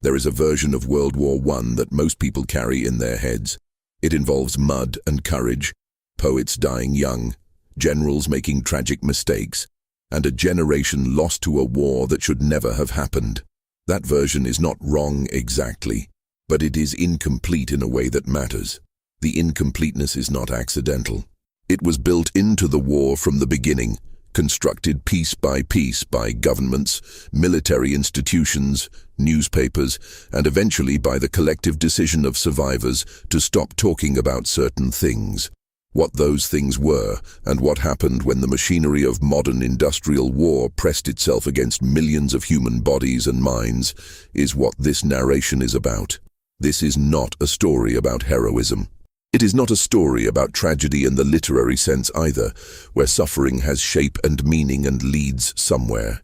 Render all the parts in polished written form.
There is a version of World War I that most people carry in their heads. It involves mud and courage, poets dying young, generals making tragic mistakes, and a generation lost to a war that should never have happened. That version is not wrong exactly, but it is incomplete in a way that matters. The incompleteness is not accidental. It was built into the war from the beginning, constructed piece by governments, military institutions, newspapers, and eventually by the collective decision of survivors to stop talking about certain things. What those things were, and what happened when the machinery of modern industrial war pressed itself against millions of human bodies and minds, is what this narration is about. This is not a story about heroism. It is not a story about tragedy in the literary sense either, where suffering has shape and meaning and leads somewhere.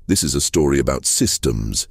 This is a story about systems,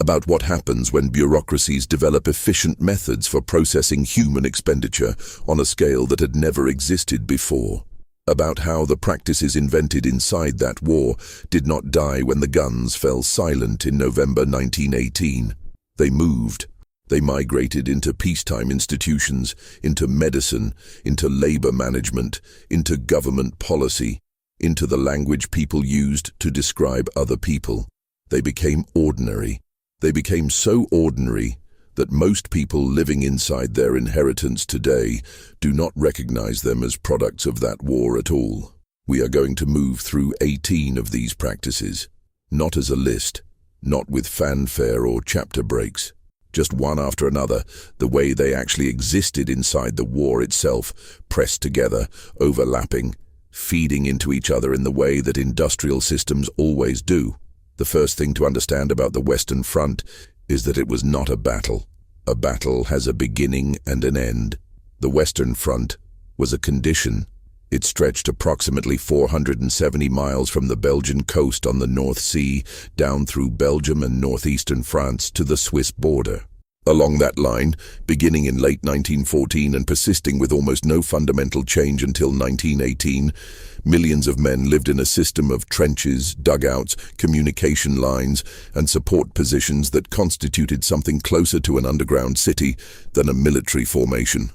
about what happens when bureaucracies develop efficient methods for processing human expenditure on a scale that had never existed before, about how the practices invented inside that war did not die when the guns fell silent in November 1918. They moved. They migrated into peacetime institutions, into medicine, into labor management, into government policy, into the language people used to describe other people. They became ordinary. They became so ordinary that most people living inside their inheritance today do not recognize them as products of that war at all. We are going to move through 18 of these practices, not as a list, not with fanfare or chapter breaks. Just one after another, the way they actually existed inside the war itself, pressed together, overlapping, feeding into each other in the way that industrial systems always do. The first thing to understand about the Western Front is that it was not a battle. A battle has a beginning and an end. The Western Front was a condition. It stretched approximately 470 miles from the Belgian coast on the North Sea down through Belgium and northeastern France to the Swiss border. Along that line, beginning in late 1914 and persisting with almost no fundamental change until 1918, millions of men lived in a system of trenches, dugouts, communication lines, and support positions that constituted something closer to an underground city than a military formation.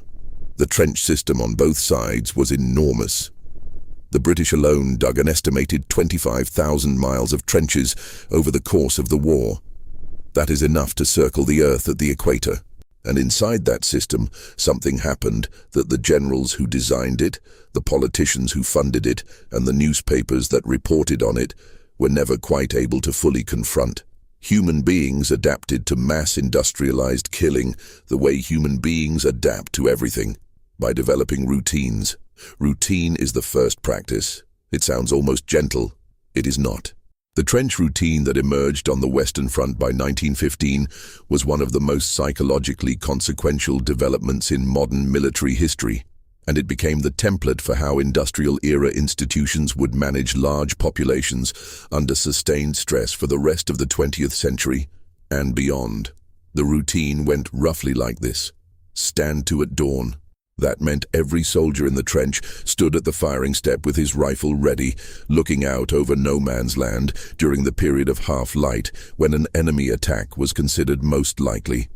The trench system on both sides was enormous. The British alone dug an estimated 25,000 miles of trenches over the course of the war. That is enough to circle the Earth at the equator. And inside that system, something happened that the generals who designed it, the politicians who funded it, and the newspapers that reported on it were never quite able to fully confront. Human beings adapted to mass industrialized killing the way human beings adapt to everything, by developing routines. Routine is the first practice. It sounds almost gentle. It is not. The trench routine that emerged on the Western Front by 1915 was one of the most psychologically consequential developments in modern military history, and it became the template for how industrial-era institutions would manage large populations under sustained stress for the rest of the 20th century and beyond. The routine went roughly like this. Stand to at dawn. That meant every soldier in the trench stood at the firing step with his rifle ready, looking out over no man's land during the period of half-light when an enemy attack was considered most likely.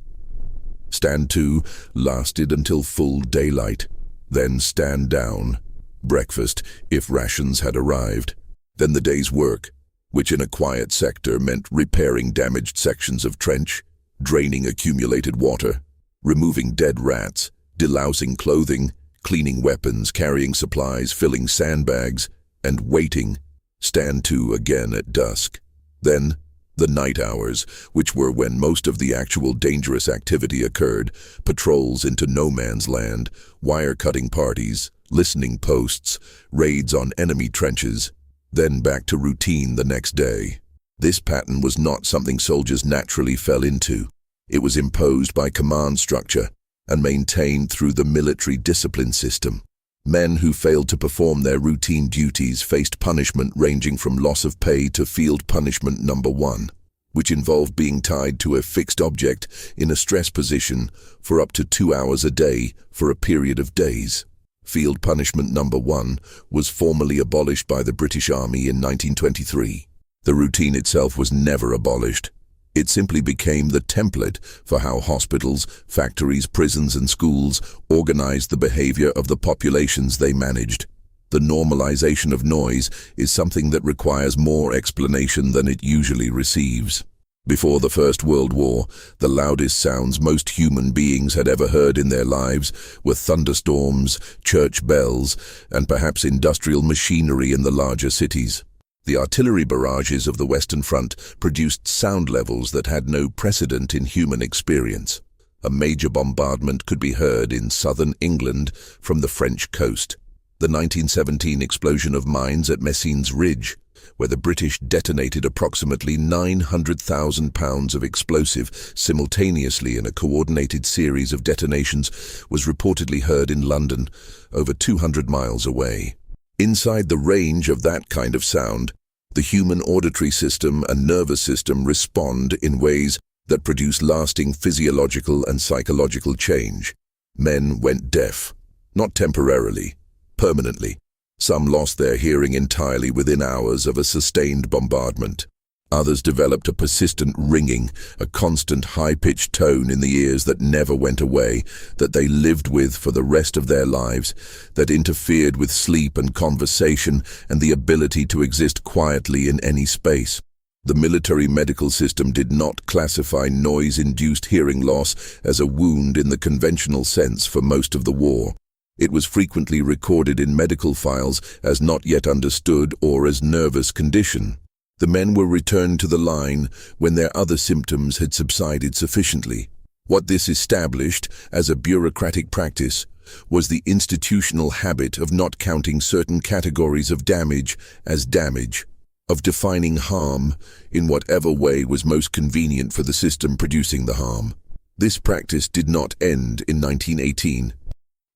Stand to lasted until full daylight. Then stand down. Breakfast, if rations had arrived. Then the day's work, which in a quiet sector meant repairing damaged sections of trench, draining accumulated water, removing dead rats, delousing clothing, cleaning weapons, carrying supplies, filling sandbags, and waiting. Stand to again at dusk. Then, the night hours, which were when most of the actual dangerous activity occurred, patrols into no man's land, wire-cutting parties, listening posts, raids on enemy trenches, then back to routine the next day. This pattern was not something soldiers naturally fell into. It was imposed by command structure and maintained through the military discipline system. Men who failed to perform their routine duties faced punishment ranging from loss of pay to field punishment number 1, which involved being tied to a fixed object in a stress position for up to 2 hours a day for a period of days. Field punishment number 1 was formally abolished by the British Army in 1923. The routine itself was never abolished. It simply became the template for how hospitals, factories, prisons, and schools organized the behavior of the populations they managed. The normalization of noise is something that requires more explanation than it usually receives. Before the First World War, the loudest sounds most human beings had ever heard in their lives were thunderstorms, church bells, and perhaps industrial machinery in the larger cities. The artillery barrages of the Western Front produced sound levels that had no precedent in human experience. A major bombardment could be heard in southern England from the French coast. The 1917 explosion of mines at Messines Ridge, where the British detonated approximately 900,000 pounds of explosive simultaneously in a coordinated series of detonations, was reportedly heard in London, over 200 miles away. Inside the range of that kind of sound, the human auditory system and nervous system respond in ways that produce lasting physiological and psychological change. Men went deaf, not temporarily, permanently. Some lost their hearing entirely within hours of a sustained bombardment. Others developed a persistent ringing, a constant high-pitched tone in the ears that never went away, that they lived with for the rest of their lives, that interfered with sleep and conversation and the ability to exist quietly in any space. The military medical system did not classify noise-induced hearing loss as a wound in the conventional sense for most of the war. It was frequently recorded in medical files as not yet understood or as nervous condition. The men were returned to the line when their other symptoms had subsided sufficiently. What this established as a bureaucratic practice was the institutional habit of not counting certain categories of damage as damage, of defining harm in whatever way was most convenient for the system producing the harm. This practice did not end in 1918.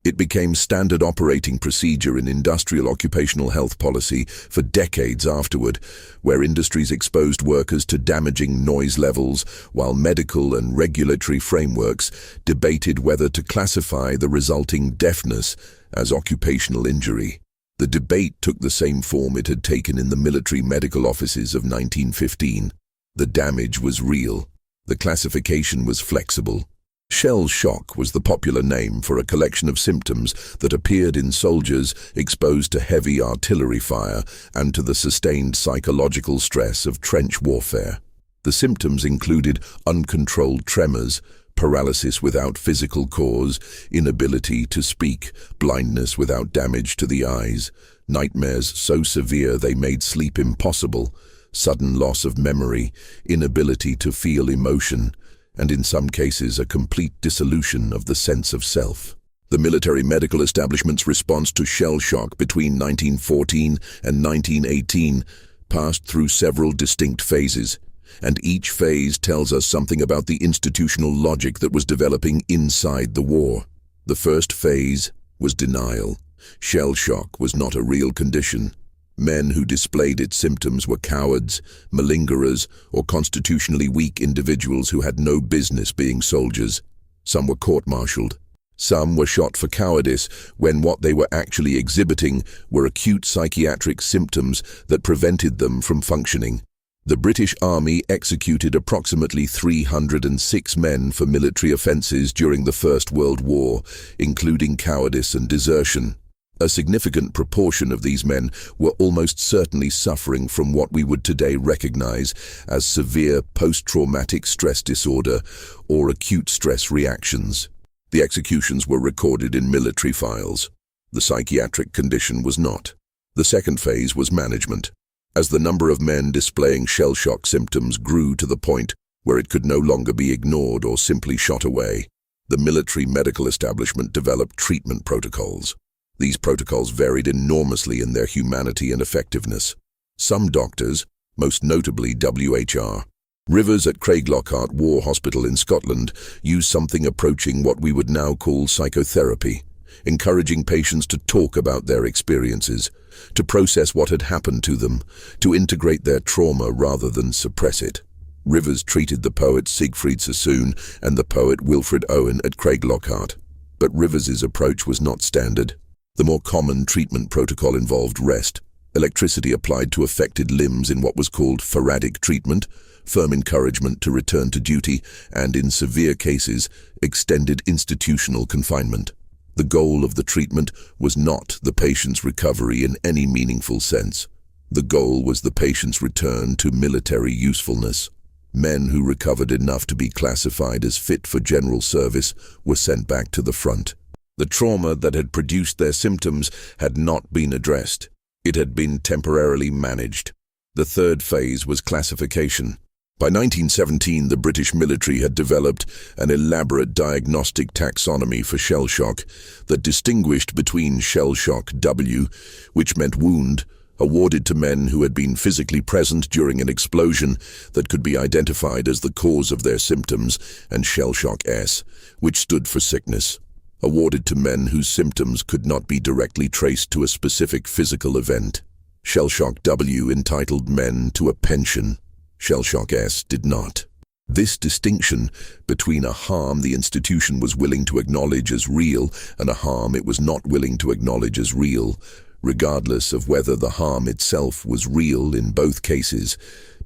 It became standard operating procedure in industrial occupational health policy for decades afterward, where industries exposed workers to damaging noise levels, while medical and regulatory frameworks debated whether to classify the resulting deafness as occupational injury. The debate took the same form it had taken in the military medical offices of 1915. The damage was real. The classification was flexible. Shell shock was the popular name for a collection of symptoms that appeared in soldiers exposed to heavy artillery fire and to the sustained psychological stress of trench warfare. The symptoms included uncontrolled tremors, paralysis without physical cause, inability to speak, blindness without damage to the eyes, nightmares so severe they made sleep impossible, sudden loss of memory, inability to feel emotion, and in some cases a complete dissolution of the sense of self. The military medical establishment's response to shell shock between 1914 and 1918 passed through several distinct phases, and each phase tells us something about the institutional logic that was developing inside the war. The first phase was denial. Shell shock was not a real condition. Men who displayed its symptoms were cowards, malingerers, or constitutionally weak individuals who had no business being soldiers. Some were court-martialed. Some were shot for cowardice when what they were actually exhibiting were acute psychiatric symptoms that prevented them from functioning. The British Army executed approximately 306 men for military offences during the First World War, including cowardice and desertion. A significant proportion of these men were almost certainly suffering from what we would today recognize as severe post-traumatic stress disorder or acute stress reactions. The executions were recorded in military files. The psychiatric condition was not. The second phase was management. As the number of men displaying shell shock symptoms grew to the point where it could no longer be ignored or simply shot away, the military medical establishment developed treatment protocols. These protocols varied enormously in their humanity and effectiveness. Some doctors, most notably WHR Rivers at Craiglockhart War Hospital in Scotland, used something approaching what we would now call psychotherapy, encouraging patients to talk about their experiences, to process what had happened to them, to integrate their trauma rather than suppress it. Rivers treated the poet Siegfried Sassoon and the poet Wilfred Owen at Craiglockhart, but Rivers's approach was not standard. The more common treatment protocol involved rest, electricity applied to affected limbs in what was called pharadic treatment, firm encouragement to return to duty, and in severe cases, extended institutional confinement. The goal of the treatment was not the patient's recovery in any meaningful sense. The goal was the patient's return to military usefulness. Men who recovered enough to be classified as fit for general service were sent back to the front. The trauma that had produced their symptoms had not been addressed. It had been temporarily managed. The third phase was classification. By 1917, the British military had developed an elaborate diagnostic taxonomy for shell shock that distinguished between shell shock W, which meant wound, awarded to men who had been physically present during an explosion that could be identified as the cause of their symptoms, and shell shock S, which stood for sickness, awarded to men whose symptoms could not be directly traced to a specific physical event. Shell shock W entitled men to a pension. Shell shock S did not. This distinction between a harm the institution was willing to acknowledge as real and a harm it was not willing to acknowledge as real, regardless of whether the harm itself was real in both cases,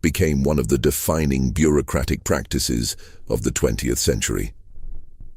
became one of the defining bureaucratic practices of the 20th century.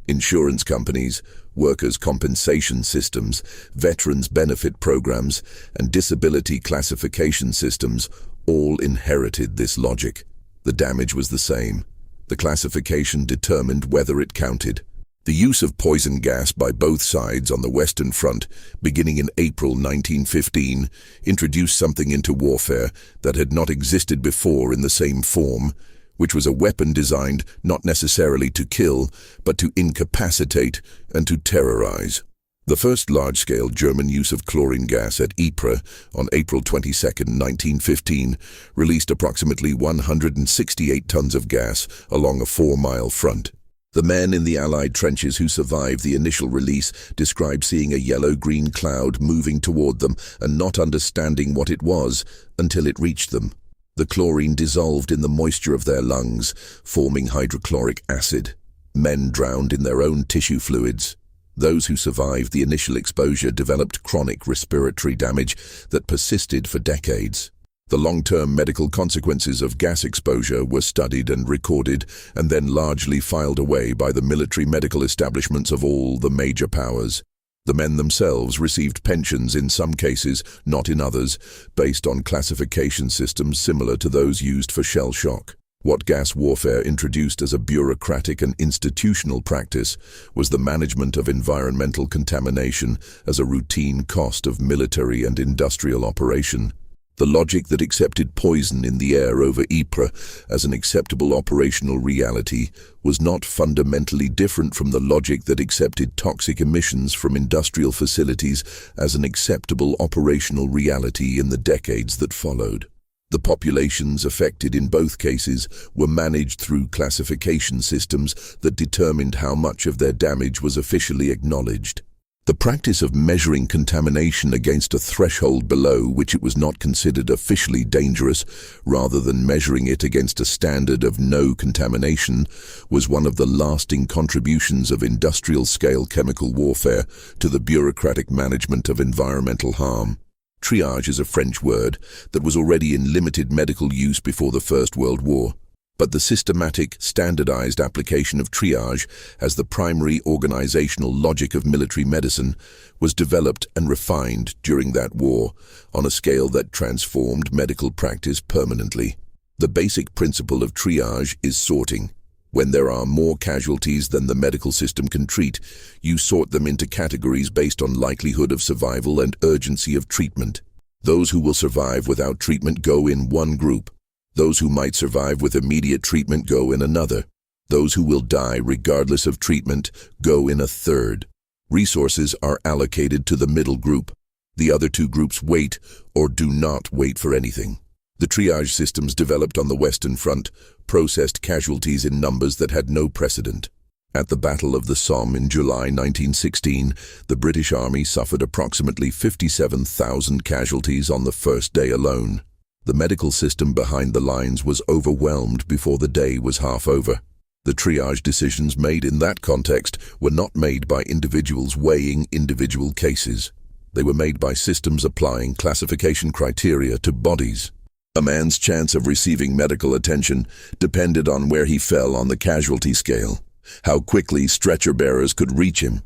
Insurance companies, workers' compensation systems, veterans' benefit programs, and disability classification systems all inherited this logic. The damage was the same. The classification determined whether it counted. The use of poison gas by both sides on the Western Front, beginning in April 1915, introduced something into warfare that had not existed before in the same form, which was a weapon designed not necessarily to kill, but to incapacitate and to terrorize. The first large-scale German use of chlorine gas at Ypres on April 22, 1915, released approximately 168 tons of gas along a 4-mile front. The men in the Allied trenches who survived the initial release described seeing a yellow-green cloud moving toward them and not understanding what it was until it reached them. The chlorine dissolved in the moisture of their lungs, forming hydrochloric acid. Men drowned in their own tissue fluids. Those who survived the initial exposure developed chronic respiratory damage that persisted for decades. The long-term medical consequences of gas exposure were studied and recorded, and then largely filed away by the military medical establishments of all the major powers. The men themselves received pensions in some cases, not in others, based on classification systems similar to those used for shell shock. What gas warfare introduced as a bureaucratic and institutional practice was the management of environmental contamination as a routine cost of military and industrial operation. The logic that accepted poison in the air over Ypres as an acceptable operational reality was not fundamentally different from the logic that accepted toxic emissions from industrial facilities as an acceptable operational reality in the decades that followed. The populations affected in both cases were managed through classification systems that determined how much of their damage was officially acknowledged. The practice of measuring contamination against a threshold below which it was not considered officially dangerous, rather than measuring it against a standard of no contamination, was one of the lasting contributions of industrial-scale chemical warfare to the bureaucratic management of environmental harm. Triage is a French word that was already in limited medical use before the First World War. But the systematic, standardized application of triage as the primary organizational logic of military medicine was developed and refined during that war on a scale that transformed medical practice permanently. The basic principle of triage is sorting. When there are more casualties than the medical system can treat, you sort them into categories based on likelihood of survival and urgency of treatment. Those who will survive without treatment go in one group. Those who might survive with immediate treatment go in another. Those who will die regardless of treatment go in a third. Resources are allocated to the middle group. The other two groups wait or do not wait for anything. The triage systems developed on the Western Front processed casualties in numbers that had no precedent. At the Battle of the Somme in July 1916, the British Army suffered approximately 57,000 casualties on the first day alone. The medical system behind the lines was overwhelmed before the day was half over. The triage decisions made in that context were not made by individuals weighing individual cases. They were made by systems applying classification criteria to bodies. A man's chance of receiving medical attention depended on where he fell on the casualty scale, how quickly stretcher bearers could reach him,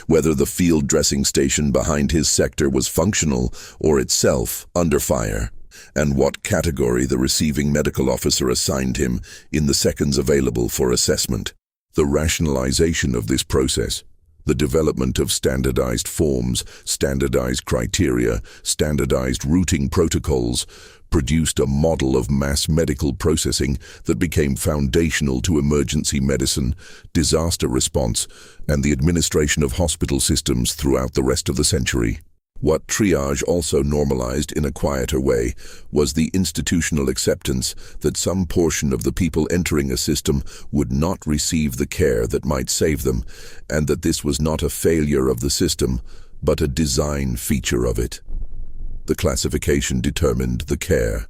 whether the field dressing station behind his sector was functional or itself under fire, and what category the receiving medical officer assigned him in the seconds available for assessment. The rationalization of this process, the development of standardized forms, standardized criteria, standardized routing protocols, produced a model of mass medical processing that became foundational to emergency medicine, disaster response, and the administration of hospital systems throughout the rest of the century. What triage also normalized in a quieter way was the institutional acceptance that some portion of the people entering a system would not receive the care that might save them, and that this was not a failure of the system, but a design feature of it. The classification determined the care.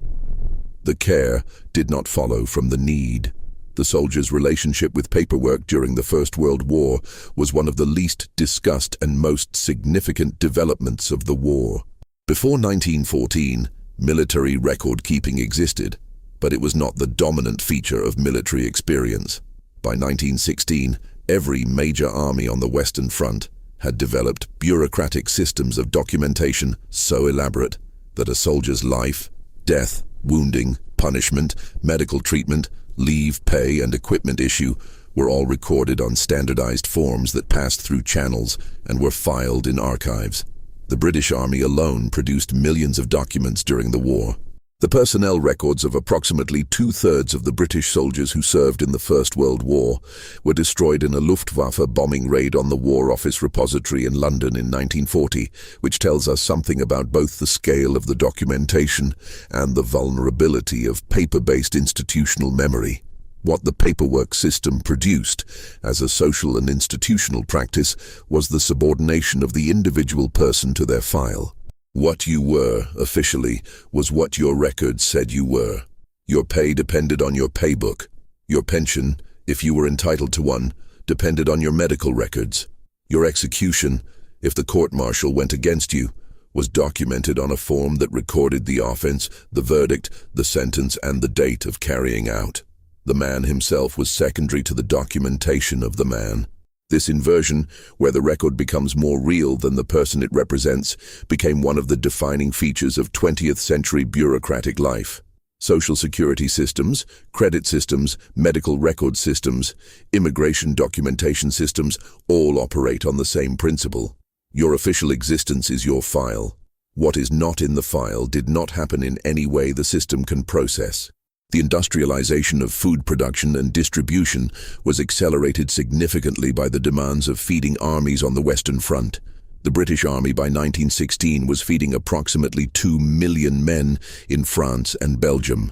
The care did not follow from the need. The soldiers' relationship with paperwork during the First World War was one of the least discussed and most significant developments of the war. Before 1914, military record-keeping existed, but it was not the dominant feature of military experience. By 1916, every major army on the Western Front had developed bureaucratic systems of documentation so elaborate that a soldier's life, death, wounding, punishment, medical treatment, leave, pay, and equipment issue were all recorded on standardized forms that passed through channels and were filed in archives. The British Army alone produced millions of documents during the war. The personnel records of approximately two-thirds of the British soldiers who served in the First World War were destroyed in a Luftwaffe bombing raid on the War Office repository in London in 1940, which tells us something about both the scale of the documentation and the vulnerability of paper-based institutional memory. What the paperwork system produced as a social and institutional practice was the subordination of the individual person to their file. What you were, officially, was what your records said you were. Your pay depended on your paybook. Your pension, if you were entitled to one, depended on your medical records. Your execution, if the court-martial went against you, was documented on a form that recorded the offense, the verdict, the sentence, and the date of carrying out. The man himself was secondary to the documentation of the man. This inversion, where the record becomes more real than the person it represents, became one of the defining features of 20th century bureaucratic life. Social security systems, credit systems, medical record systems, immigration documentation systems all operate on the same principle. Your official existence is your file. What is not in the file did not happen in any way the system can process. The industrialization of food production and distribution was accelerated significantly by the demands of feeding armies on the Western Front. The British Army by 1916 was feeding approximately 2 million men in France and Belgium.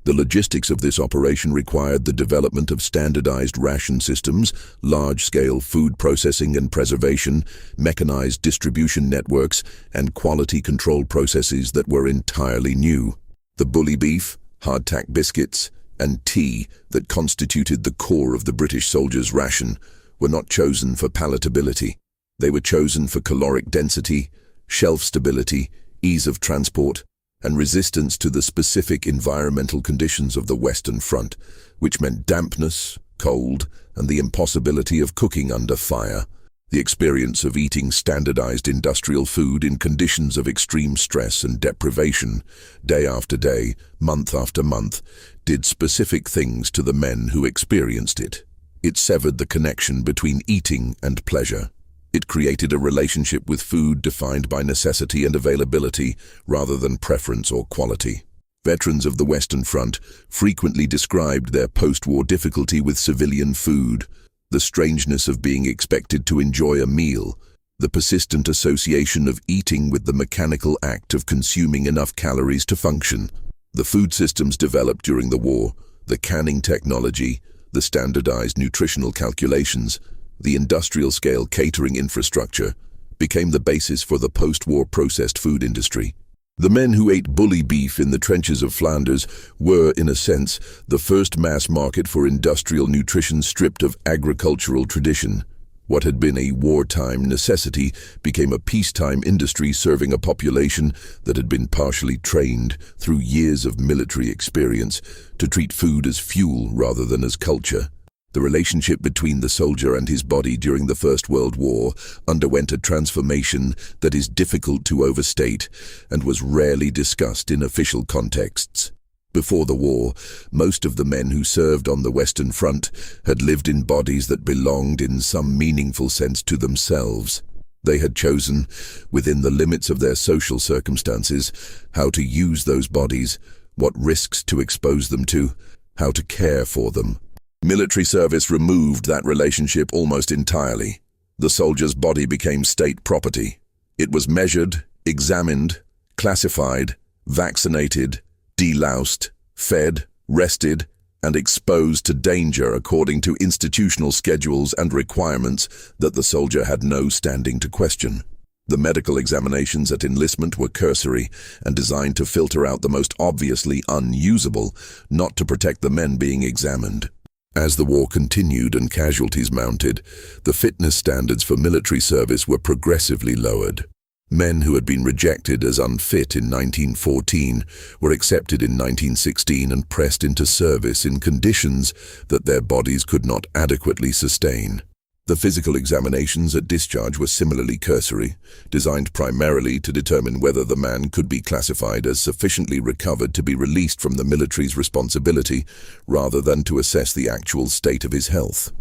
The logistics of this operation required the development of standardized ration systems, large-scale food processing and preservation, mechanized distribution networks, and quality control processes that were entirely new. The bully beef, hardtack biscuits, and tea that constituted the core of the British soldiers' ration were not chosen for palatability. They were chosen for caloric density, shelf stability, ease of transport, and resistance to the specific environmental conditions of the Western Front, which meant dampness, cold, and the impossibility of cooking under fire. The experience of eating standardized industrial food in conditions of extreme stress and deprivation, day after day, month after month, did specific things to the men who experienced it. It severed the connection between eating and pleasure. It created a relationship with food defined by necessity and availability rather than preference or quality. Veterans of the Western Front frequently described their post-war difficulty with civilian food, the strangeness of being expected to enjoy a meal, the persistent association of eating with the mechanical act of consuming enough calories to function. The food systems developed during the war, the canning technology, the standardized nutritional calculations, the industrial-scale catering infrastructure, became the basis for the post-war processed food industry. The men who ate bully beef in the trenches of Flanders were, in a sense, the first mass market for industrial nutrition stripped of agricultural tradition. What had been a wartime necessity became a peacetime industry serving a population that had been partially trained through years of military experience to treat food as fuel rather than as culture. The relationship between the soldier and his body during the First World War underwent a transformation that is difficult to overstate and was rarely discussed in official contexts. Before the war, most of the men who served on the Western Front had lived in bodies that belonged in some meaningful sense to themselves. They had chosen, within the limits of their social circumstances, how to use those bodies, what risks to expose them to, how to care for them. Military service removed that relationship almost entirely. The soldier's body became state property. It was measured, examined, classified, vaccinated, deloused, fed, rested, and exposed to danger according to institutional schedules and requirements that the soldier had no standing to question. The medical examinations at enlistment were cursory and designed to filter out the most obviously unusable, not to protect the men being examined. As the war continued and casualties mounted, the fitness standards for military service were progressively lowered. Men who had been rejected as unfit in 1914 were accepted in 1916 and pressed into service in conditions that their bodies could not adequately sustain. The physical examinations at discharge were similarly cursory, designed primarily to determine whether the man could be classified as sufficiently recovered to be released from the military's responsibility, rather than to assess the actual state of his health.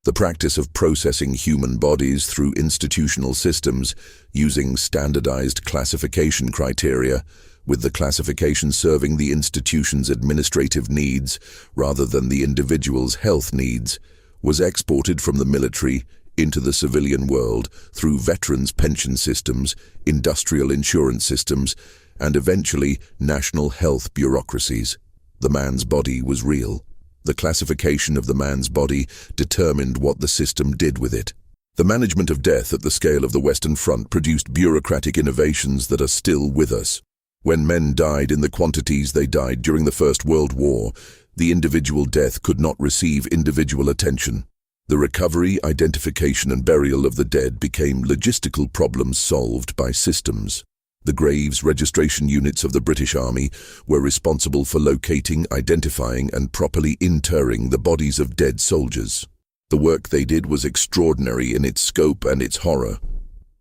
The practice of processing human bodies through institutional systems using standardized classification criteria, with the classification serving the institution's administrative needs rather than the individual's health needs, was exported from the military into the civilian world through veterans' pension systems, industrial insurance systems, and eventually national health bureaucracies. The man's body was real. The classification of the man's body determined what the system did with it. The management of death at the scale of the Western Front produced bureaucratic innovations that are still with us. When men died in the quantities they died during the First World War, the individual death could not receive individual attention. The recovery, identification, and burial of the dead became logistical problems solved by systems. The graves registration units of the British Army were responsible for locating, identifying, and properly interring the bodies of dead soldiers. The work they did was extraordinary in its scope and its horror.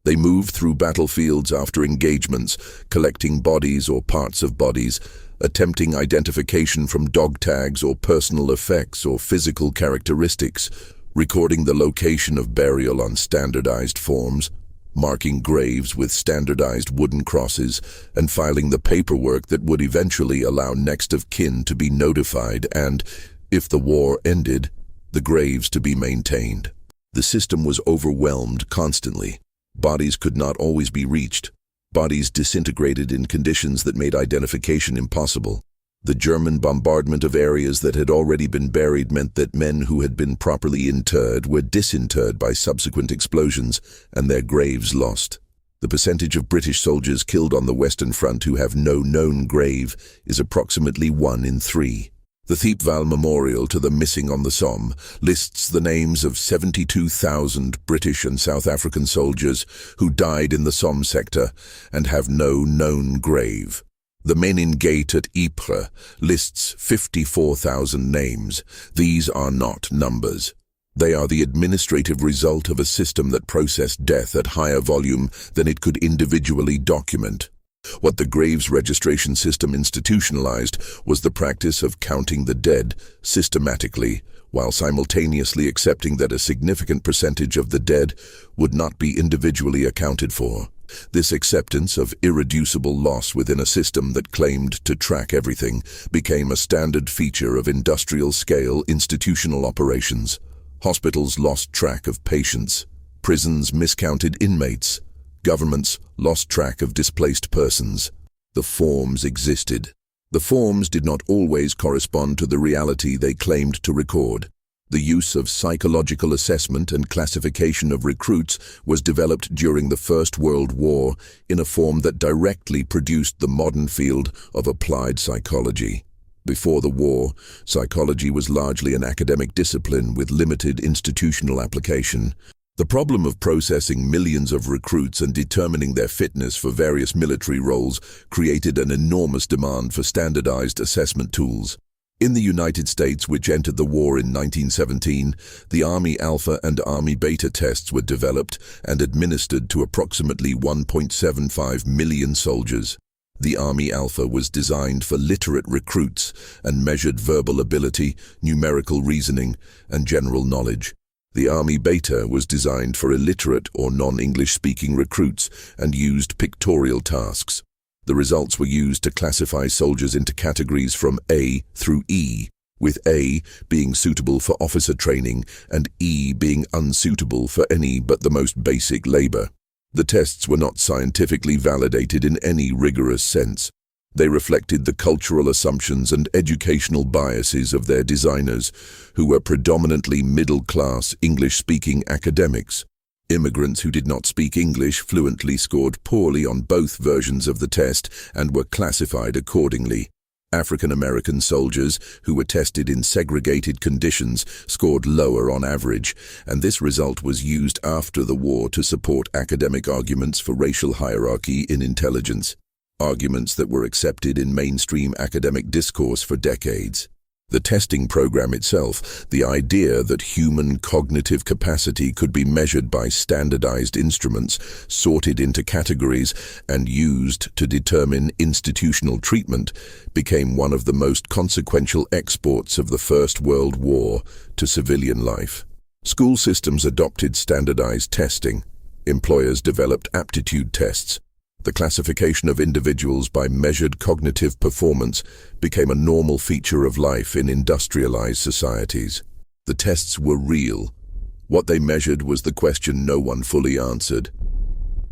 They moved through battlefields after engagements, collecting bodies or parts of bodies, attempting identification from dog tags or personal effects or physical characteristics, recording the location of burial on standardized forms, marking graves with standardized wooden crosses, and filing the paperwork that would eventually allow next of kin to be notified and, if the war ended, the graves to be maintained. The system was overwhelmed constantly. Bodies could not always be reached. Bodies disintegrated in conditions that made identification impossible. The German bombardment of areas that had already been buried meant that men who had been properly interred were disinterred by subsequent explosions and their graves lost. The percentage of British soldiers killed on the Western Front who have no known grave is approximately 1 in 3. The Thiepval Memorial to the Missing on the Somme lists the names of 72,000 British and South African soldiers who died in the Somme sector and have no known grave. The Menin Gate at Ypres lists 54,000 names. These are not numbers. They are the administrative result of a system that processed death at higher volume than it could individually document. What the graves registration system institutionalized was the practice of counting the dead systematically, while simultaneously accepting that a significant percentage of the dead would not be individually accounted for. This acceptance of irreducible loss within a system that claimed to track everything became a standard feature of industrial-scale institutional operations. Hospitals lost track of patients. Prisons miscounted inmates. Governments lost track of displaced persons. The forms existed. The forms did not always correspond to the reality they claimed to record. The use of psychological assessment and classification of recruits was developed during the First World War in a form that directly produced the modern field of applied psychology. Before the war, psychology was largely an academic discipline with limited institutional application. The problem of processing millions of recruits and determining their fitness for various military roles created an enormous demand for standardized assessment tools. In the United States, which entered the war in 1917, the Army Alpha and Army Beta tests were developed and administered to approximately 1.75 million soldiers. The Army Alpha was designed for literate recruits and measured verbal ability, numerical reasoning, and general knowledge. The Army Beta was designed for illiterate or non-English speaking recruits and used pictorial tasks. The results were used to classify soldiers into categories from A through E, with A being suitable for officer training and E being unsuitable for any but the most basic labor. The tests were not scientifically validated in any rigorous sense. They reflected the cultural assumptions and educational biases of their designers, who were predominantly middle-class English-speaking academics. Immigrants who did not speak English fluently scored poorly on both versions of the test and were classified accordingly. African American soldiers, who were tested in segregated conditions, scored lower on average, and this result was used after the war to support academic arguments for racial hierarchy in intelligence, arguments that were accepted in mainstream academic discourse for decades. The testing program itself, the idea that human cognitive capacity could be measured by standardized instruments, sorted into categories, and used to determine institutional treatment, became one of the most consequential exports of the First World War to civilian life. School systems adopted standardized testing. Employers developed aptitude tests. The classification of individuals by measured cognitive performance became a normal feature of life in industrialized societies. The tests were real. What they measured was the question no one fully answered.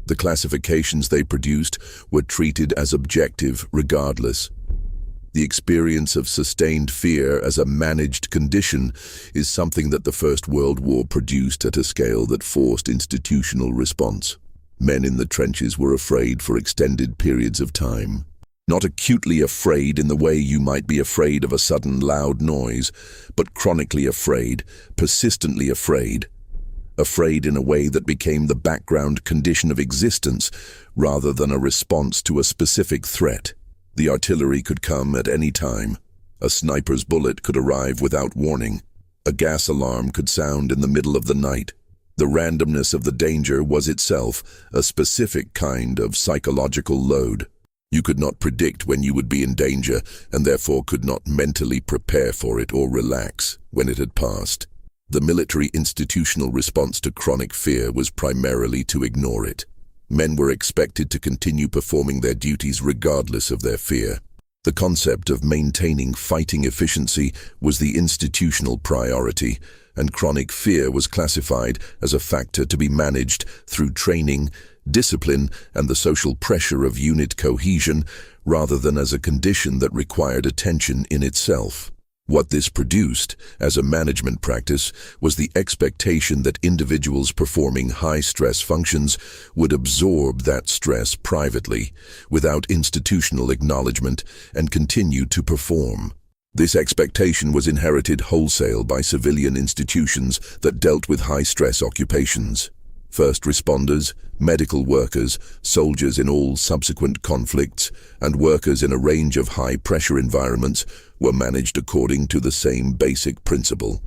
The classifications they produced were treated as objective regardless. The experience of sustained fear as a managed condition is something that the First World War produced at a scale that forced institutional response. Men in the trenches were afraid for extended periods of time. Not acutely afraid in the way you might be afraid of a sudden loud noise, but chronically afraid, persistently afraid. Afraid in a way that became the background condition of existence rather than a response to a specific threat. The artillery could come at any time. A sniper's bullet could arrive without warning. A gas alarm could sound in the middle of the night. The randomness of the danger was itself a specific kind of psychological load. You could not predict when you would be in danger and therefore could not mentally prepare for it or relax when it had passed. The military institutional response to chronic fear was primarily to ignore it. Men were expected to continue performing their duties regardless of their fear. The concept of maintaining fighting efficiency was the institutional priority, and chronic fear was classified as a factor to be managed through training, discipline, and the social pressure of unit cohesion, rather than as a condition that required attention in itself. What this produced, as a management practice, was the expectation that individuals performing high-stress functions would absorb that stress privately, without institutional acknowledgement, and continue to perform. This expectation was inherited wholesale by civilian institutions that dealt with high-stress occupations. First responders, medical workers, soldiers in all subsequent conflicts, and workers in a range of high-pressure environments were managed according to the same basic principle.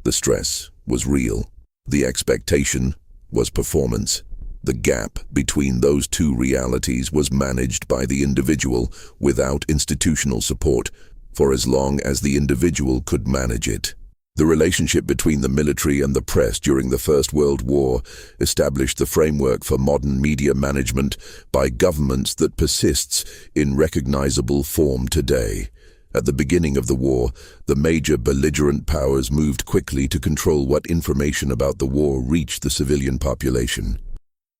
The stress was real. The expectation was performance. The gap between those two realities was managed by the individual without institutional support, for as long as the individual could manage it. The relationship between the military and the press during the First World War established the framework for modern media management by governments that persists in recognizable form today. At the beginning of the war, the major belligerent powers moved quickly to control what information about the war reached the civilian population.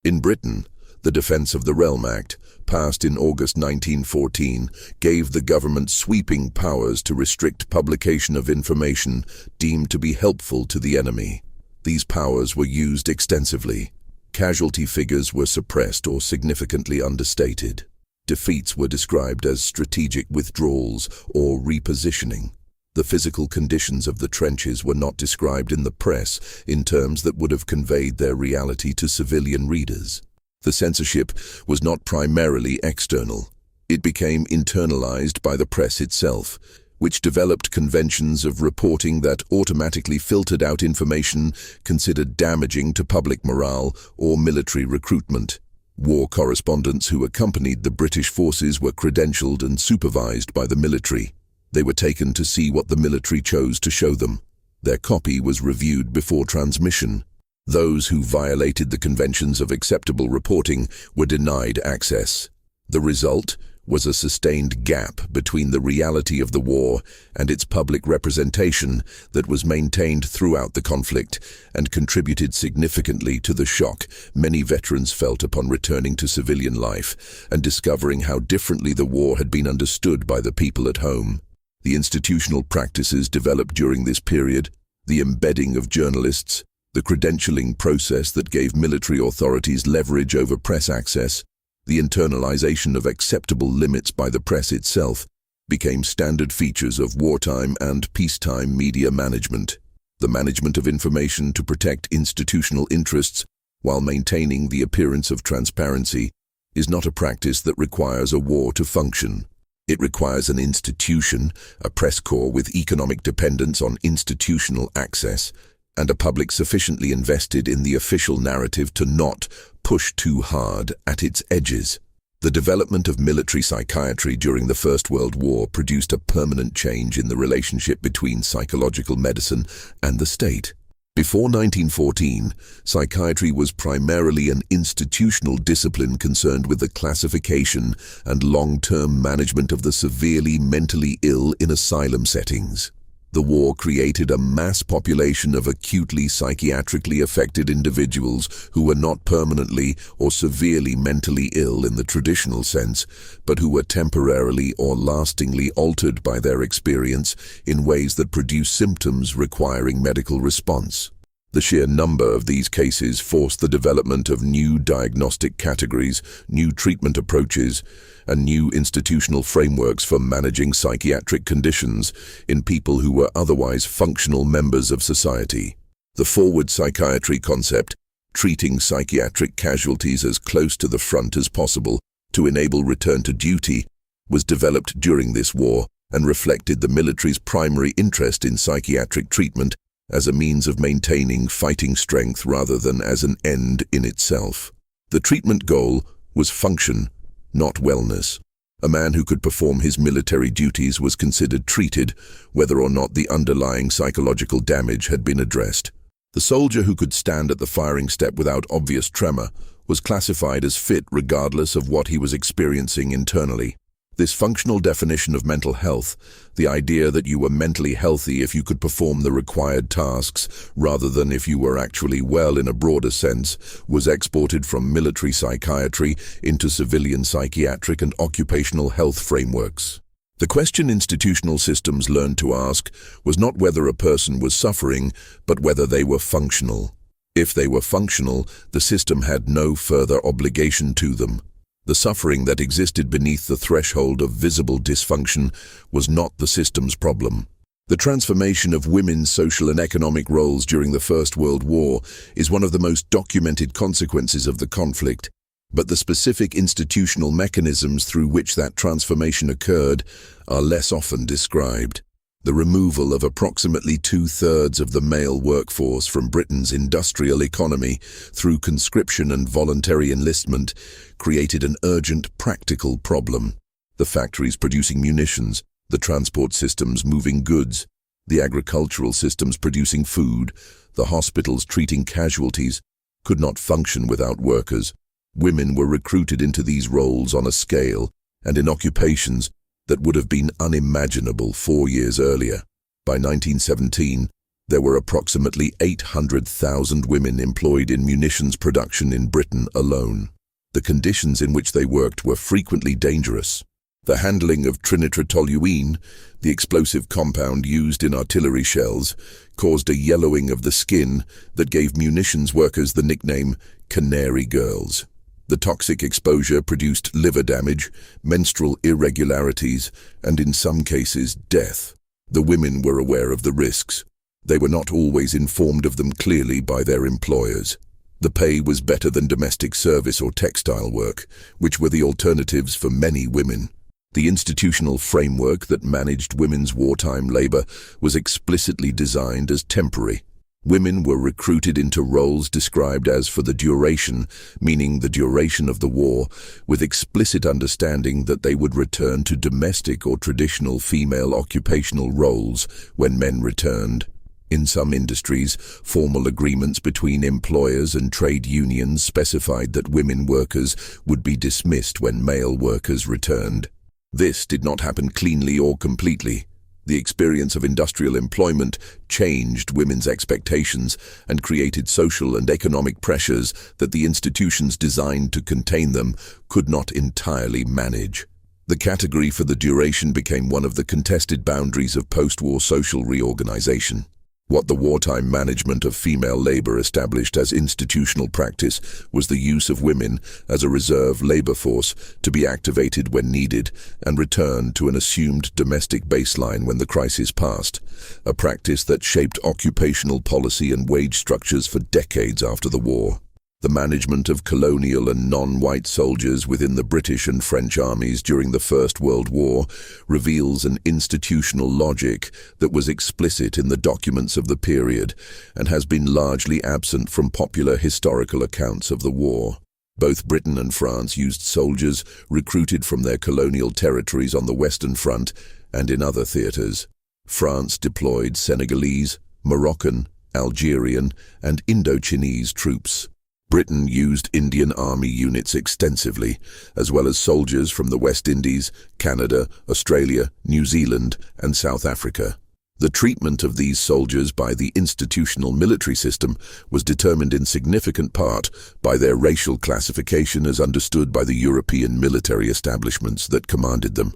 In Britain, the Defence of the Realm Act, passed in August 1914, gave the government sweeping powers to restrict publication of information deemed to be helpful to the enemy. These powers were used extensively. Casualty figures were suppressed or significantly understated. defeats were described as strategic withdrawals or repositioning. The physical conditions of the trenches were not described in the press in terms that would have conveyed their reality to civilian readers. The censorship was not primarily external. It became internalized by the press itself, which developed conventions of reporting that automatically filtered out information considered damaging to public morale or military recruitment. War correspondents who accompanied the British forces were credentialed and supervised by the military. They were taken to see what the military chose to show them. Their copy was reviewed before transmission. Those who violated the conventions of acceptable reporting were denied access. The result was a sustained gap between the reality of the war and its public representation that was maintained throughout the conflict and contributed significantly to the shock many veterans felt upon returning to civilian life and discovering how differently the war had been understood by the people at home. The institutional practices developed during this period, the embedding of journalists, the credentialing process that gave military authorities leverage over press access, the internalization of acceptable limits by the press itself, became standard features of wartime and peacetime media management. The management of information to protect institutional interests while maintaining the appearance of transparency is not a practice that requires a war to function. It requires an institution, a press corps with economic dependence on institutional access, and a public sufficiently invested in the official narrative to not push too hard at its edges. The development of military psychiatry during the First World War produced a permanent change in the relationship between psychological medicine and the state. Before 1914, psychiatry was primarily an institutional discipline concerned with the classification and long-term management of the severely mentally ill in asylum settings. The war created a mass population of acutely psychiatrically affected individuals who were not permanently or severely mentally ill in the traditional sense, but who were temporarily or lastingly altered by their experience in ways that produced symptoms requiring medical response. The sheer number of these cases forced the development of new diagnostic categories, new treatment approaches, and new institutional frameworks for managing psychiatric conditions in people who were otherwise functional members of society. The forward psychiatry concept, treating psychiatric casualties as close to the front as possible to enable return to duty, was developed during this war and reflected the military's primary interest in psychiatric treatment as a means of maintaining fighting strength rather than as an end in itself. The treatment goal was function, not wellness. A man who could perform his military duties was considered treated, whether or not the underlying psychological damage had been addressed. The soldier who could stand at the firing step without obvious tremor was classified as fit regardless of what he was experiencing internally. This functional definition of mental health, the idea that you were mentally healthy if you could perform the required tasks rather than if you were actually well in a broader sense, was exported from military psychiatry into civilian psychiatric and occupational health frameworks. The question institutional systems learned to ask was not whether a person was suffering, but whether they were functional. If they were functional, the system had no further obligation to them. The suffering that existed beneath the threshold of visible dysfunction was not the system's problem. The transformation of women's social and economic roles during the First World War is one of the most documented consequences of the conflict, but the specific institutional mechanisms through which that transformation occurred are less often described. The removal of approximately 2/3 of the male workforce from Britain's industrial economy through conscription and voluntary enlistment created an urgent practical problem. The factories producing munitions, the transport systems moving goods, the agricultural systems producing food, the hospitals treating casualties, could not function without workers. Women were recruited into these roles on a scale and in occupations that would have been unimaginable 4 years earlier. By 1917, there were approximately 800,000 women employed in munitions production in Britain alone. The conditions in which they worked were frequently dangerous. The handling of trinitrotoluene, the explosive compound used in artillery shells, caused a yellowing of the skin that gave munitions workers the nickname "canary girls." The toxic exposure produced liver damage, menstrual irregularities, and in some cases, death. The women were aware of the risks. They were not always informed of them clearly by their employers. The pay was better than domestic service or textile work, which were the alternatives for many women. The institutional framework that managed women's wartime labor was explicitly designed as temporary. Women were recruited into roles described as for the duration, meaning the duration of the war, with explicit understanding that they would return to domestic or traditional female occupational roles when men returned. In some industries, formal agreements between employers and trade unions specified that women workers would be dismissed when male workers returned. This did not happen cleanly or completely. The experience of industrial employment changed women's expectations and created social and economic pressures that the institutions designed to contain them could not entirely manage. The category for the duration became one of the contested boundaries of post-war social reorganization. What the wartime management of female labor established as institutional practice was the use of women as a reserve labor force to be activated when needed and returned to an assumed domestic baseline when the crisis passed, a practice that shaped occupational policy and wage structures for decades after the war. The management of colonial and non-white soldiers within the British and French armies during the First World War reveals an institutional logic that was explicit in the documents of the period and has been largely absent from popular historical accounts of the war. Both Britain and France used soldiers recruited from their colonial territories on the Western Front and in other theaters. France deployed Senegalese, Moroccan, Algerian, and Indochinese troops. Britain used Indian Army units extensively, as well as soldiers from the West Indies, Canada, Australia, New Zealand, and South Africa. The treatment of these soldiers by the institutional military system was determined in significant part by their racial classification as understood by the European military establishments that commanded them.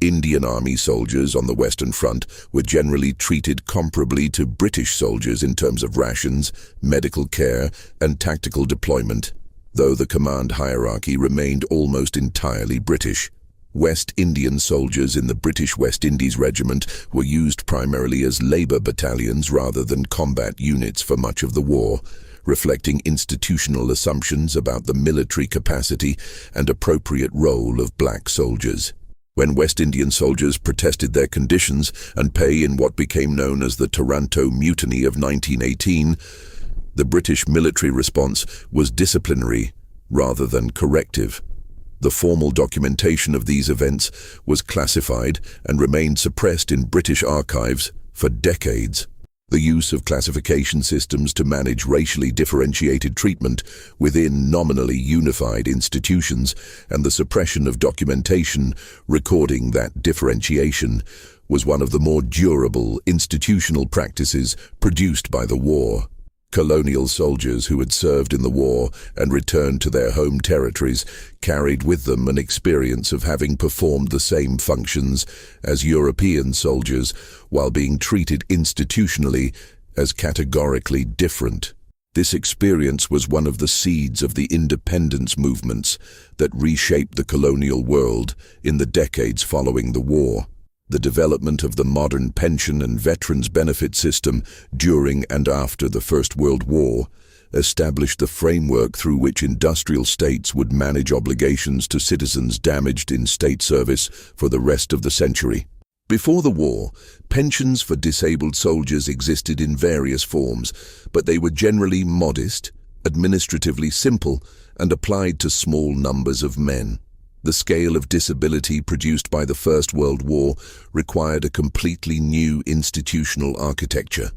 Indian Army soldiers on the Western Front were generally treated comparably to British soldiers in terms of rations, medical care, and tactical deployment, though the command hierarchy remained almost entirely British. West Indian soldiers in the British West Indies Regiment were used primarily as labour battalions rather than combat units for much of the war, reflecting institutional assumptions about the military capacity and appropriate role of black soldiers. When West Indian soldiers protested their conditions and pay in what became known as the Taranto Mutiny of 1918, the British military response was disciplinary rather than corrective. The formal documentation of these events was classified and remained suppressed in British archives for decades. The use of classification systems to manage racially differentiated treatment within nominally unified institutions and the suppression of documentation recording that differentiation was one of the more durable institutional practices produced by the war. Colonial soldiers who had served in the war and returned to their home territories carried with them an experience of having performed the same functions as European soldiers while being treated institutionally as categorically different. This experience was one of the seeds of the independence movements that reshaped the colonial world in the decades following the war. The development of the modern pension and veterans benefit system during and after the First World War established the framework through which industrial states would manage obligations to citizens damaged in state service for the rest of the century. Before the war, pensions for disabled soldiers existed in various forms, but they were generally modest, administratively simple, and applied to small numbers of men. The scale of disability produced by the First World War required a completely new institutional architecture.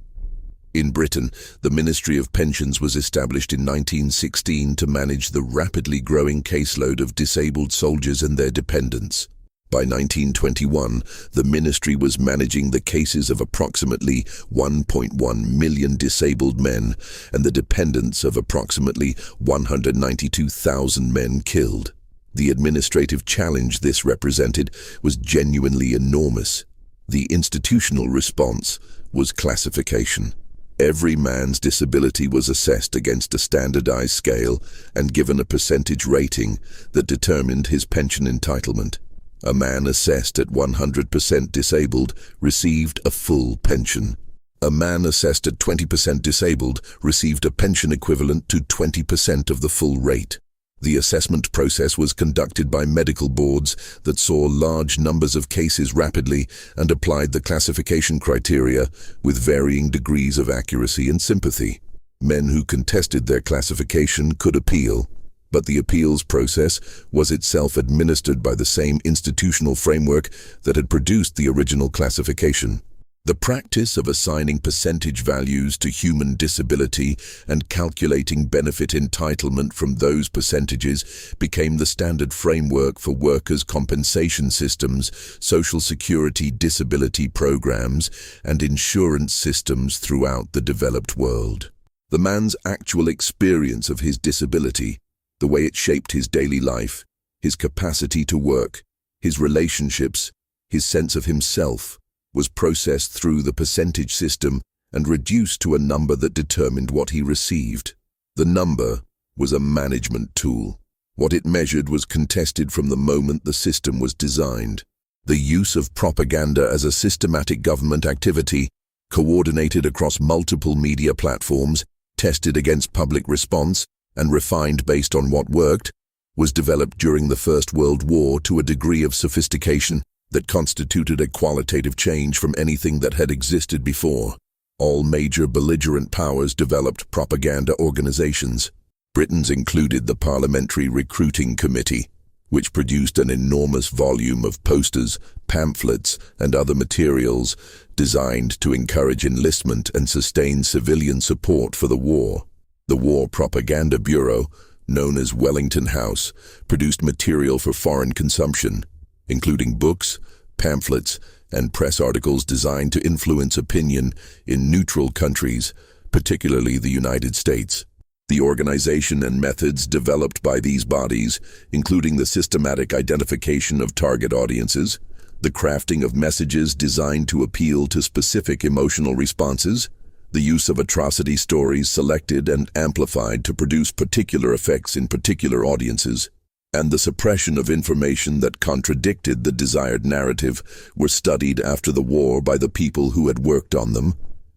In Britain, the Ministry of Pensions was established in 1916 to manage the rapidly growing caseload of disabled soldiers and their dependents. By 1921, the ministry was managing the cases of approximately 1.1 million disabled men and the dependents of approximately 192,000 men killed. The administrative challenge this represented was genuinely enormous. The institutional response was classification. Every man's disability was assessed against a standardized scale and given a percentage rating that determined his pension entitlement. A man assessed at 100% disabled received a full pension. A man assessed at 20% disabled received a pension equivalent to 20% of the full rate. The assessment process was conducted by medical boards that saw large numbers of cases rapidly and applied the classification criteria with varying degrees of accuracy and sympathy. Men who contested their classification could appeal, but the appeals process was itself administered by the same institutional framework that had produced the original classification. The practice of assigning percentage values to human disability and calculating benefit entitlement from those percentages became the standard framework for workers' compensation systems, social security disability programs, and insurance systems throughout the developed world. The man's actual experience of his disability, the way it shaped his daily life, his capacity to work, his relationships, his sense of himself, was processed through the percentage system and reduced to a number that determined what he received. The number was a management tool. What it measured was contested from the moment the system was designed. The use of propaganda as a systematic government activity, coordinated across multiple media platforms, tested against public response, and refined based on what worked, was developed during the First World War to a degree of sophistication that constituted a qualitative change from anything that had existed before. All major belligerent powers developed propaganda organizations. Britain's included the Parliamentary Recruiting Committee, which produced an enormous volume of posters, pamphlets, and other materials designed to encourage enlistment and sustain civilian support for the war. The War Propaganda Bureau, known as Wellington House, produced material for foreign consumption, including books, pamphlets, and press articles designed to influence opinion in neutral countries, particularly the United States. The organization and methods developed by these bodies, including the systematic identification of target audiences, the crafting of messages designed to appeal to specific emotional responses, the use of atrocity stories selected and amplified to produce particular effects in particular audiences, and the suppression of information that contradicted the desired narrative were studied after the war by the people who had worked on them,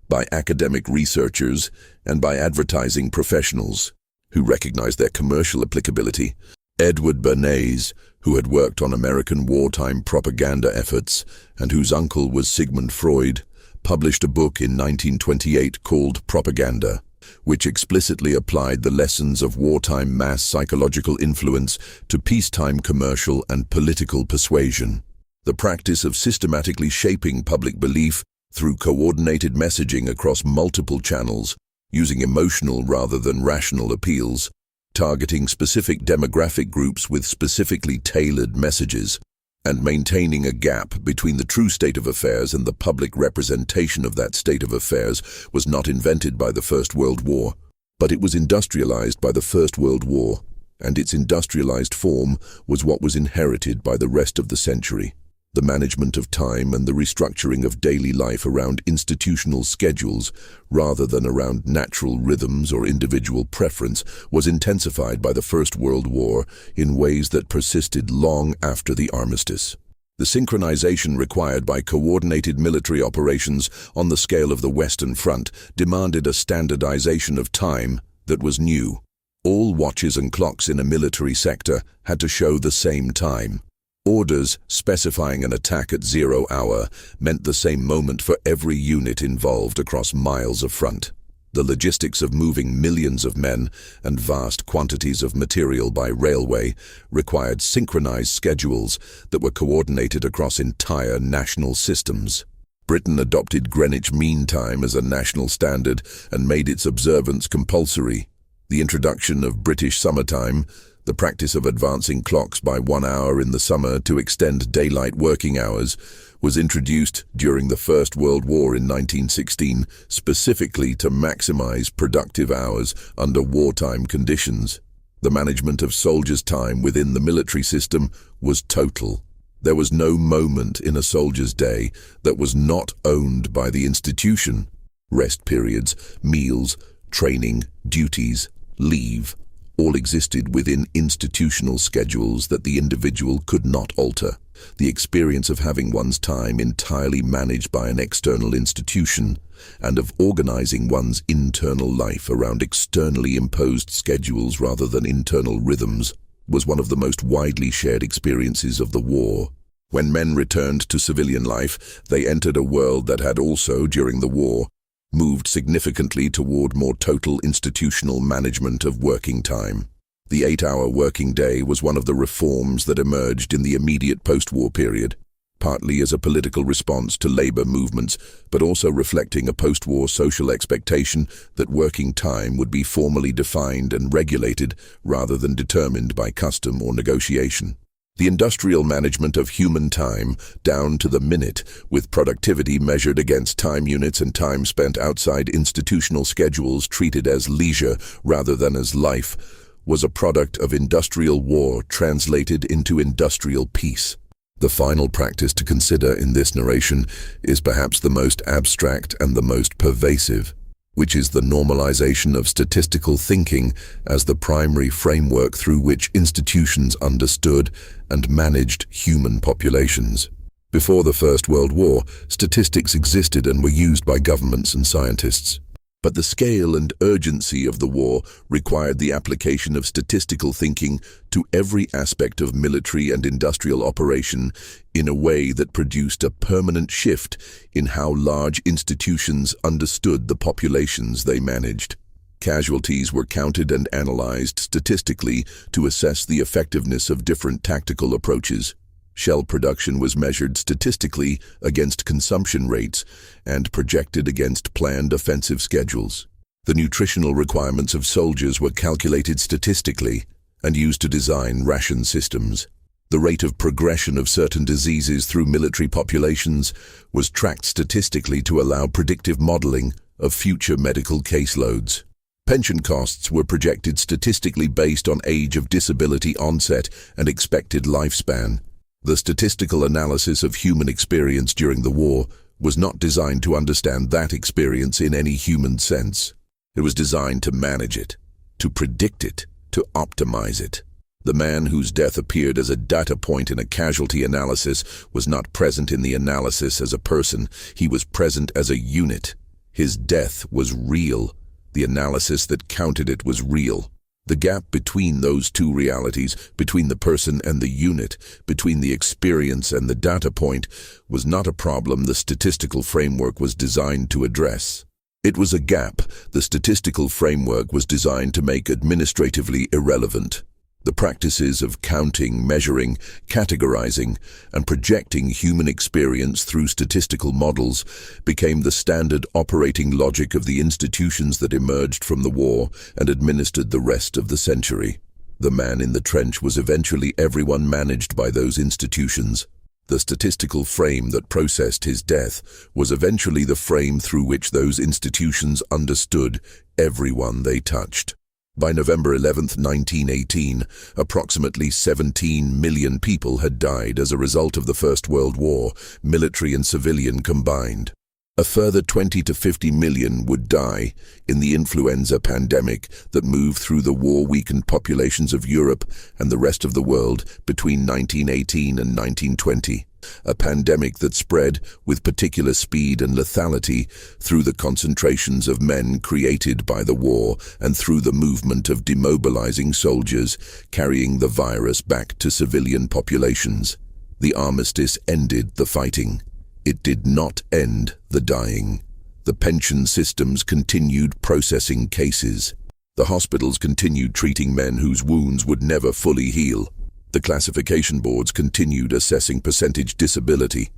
by academic researchers, and by advertising professionals who recognized their commercial applicability. Edward Bernays, who had worked on American wartime propaganda efforts and whose uncle was Sigmund Freud, published a book in 1928 called Propaganda, which explicitly applied the lessons of wartime mass psychological influence to peacetime commercial and political persuasion. The practice of systematically shaping public belief through coordinated messaging across multiple channels, using emotional rather than rational appeals, targeting specific demographic groups with specifically tailored messages, and maintaining a gap between the true state of affairs and the public representation of that state of affairs was not invented by the First World War, but it was industrialized by the First World War, and its industrialized form was what was inherited by the rest of the century. The management of time and the restructuring of daily life around institutional schedules rather than around natural rhythms or individual preference was intensified by the First World War in ways that persisted long after the armistice. The synchronization required by coordinated military operations on the scale of the Western Front demanded a standardization of time that was new. All watches and clocks in a military sector had to show the same time. Orders specifying an attack at 0 hour meant the same moment for every unit involved across miles of front. The logistics of moving millions of men and vast quantities of material by railway required synchronized schedules that were coordinated across entire national systems. Britain adopted Greenwich Mean Time as a national standard and made its observance compulsory. The introduction of British Summertime, the practice of advancing clocks by 1 hour in the summer to extend daylight working hours, was introduced during the First World War in 1916, specifically to maximize productive hours under wartime conditions. The management of soldiers' time within the military system was total. There was no moment in a soldier's day that was not owned by the institution. Rest periods, meals, training, duties, leave, all existed within institutional schedules that the individual could not alter. The experience of having one's time entirely managed by an external institution and of organizing one's internal life around externally imposed schedules rather than internal rhythms was one of the most widely shared experiences of the war. When men returned to civilian life, they entered a world that had also, during the war, moved significantly toward more total institutional management of working time. The 8-hour working day was one of the reforms that emerged in the immediate post-war period, partly as a political response to labor movements, but also reflecting a post-war social expectation that working time would be formally defined and regulated rather than determined by custom or negotiation. The industrial management of human time, down to the minute, with productivity measured against time units and time spent outside institutional schedules treated as leisure rather than as life, was a product of industrial war translated into industrial peace. The final practice to consider in this narration is perhaps the most abstract and the most pervasive, which is the normalization of statistical thinking as the primary framework through which institutions understood and managed human populations. Before the First World War, statistics existed and were used by governments and scientists. But the scale and urgency of the war required the application of statistical thinking to every aspect of military and industrial operation in a way that produced a permanent shift in how large institutions understood the populations they managed. Casualties were counted and analyzed statistically to assess the effectiveness of different tactical approaches. Shell production was measured statistically against consumption rates and projected against planned offensive schedules. The nutritional requirements of soldiers were calculated statistically and used to design ration systems. The rate of progression of certain diseases through military populations was tracked statistically to allow predictive modeling of future medical caseloads. Pension costs were projected statistically based on age of disability onset and expected lifespan. The statistical analysis of human experience during the war was not designed to understand that experience in any human sense. It was designed to manage it, to predict it, to optimize it. The man whose death appeared as a data point in a casualty analysis was not present in the analysis as a person, he was present as a unit. His death was real. The analysis that counted it was real. The gap between those two realities, between the person and the unit, between the experience and the data point, was not a problem the statistical framework was designed to address. It was a gap the statistical framework was designed to make administratively irrelevant. The practices of counting, measuring, categorizing, and projecting human experience through statistical models became the standard operating logic of the institutions that emerged from the war and administered the rest of the century. The man in the trench was eventually everyone managed by those institutions. The statistical frame that processed his death was eventually the frame through which those institutions understood everyone they touched. By November 11, 1918, approximately 17 million people had died as a result of the First World War, military and civilian combined. A further 20 to 50 million would die in the influenza pandemic that moved through the war-weakened populations of Europe and the rest of the world between 1918 and 1920. A pandemic that spread with particular speed and lethality through the concentrations of men created by the war and through the movement of demobilizing soldiers carrying the virus back to civilian populations. The armistice ended the fighting. It did not end the dying. The pension systems continued processing cases. The hospitals continued treating men whose wounds would never fully heal. The classification boards continued assessing percentage disability.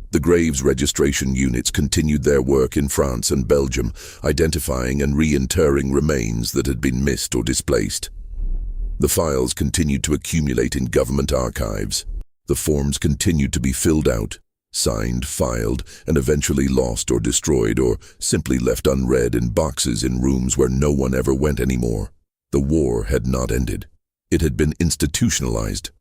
The graves registration units continued their work in France and Belgium, identifying and reinterring remains that had been missed or displaced. The files continued to accumulate in government archives. The forms continued to be filled out, signed, filed, and eventually lost or destroyed or simply left unread in boxes in rooms where no one ever went anymore. The war had not ended. It had been institutionalized.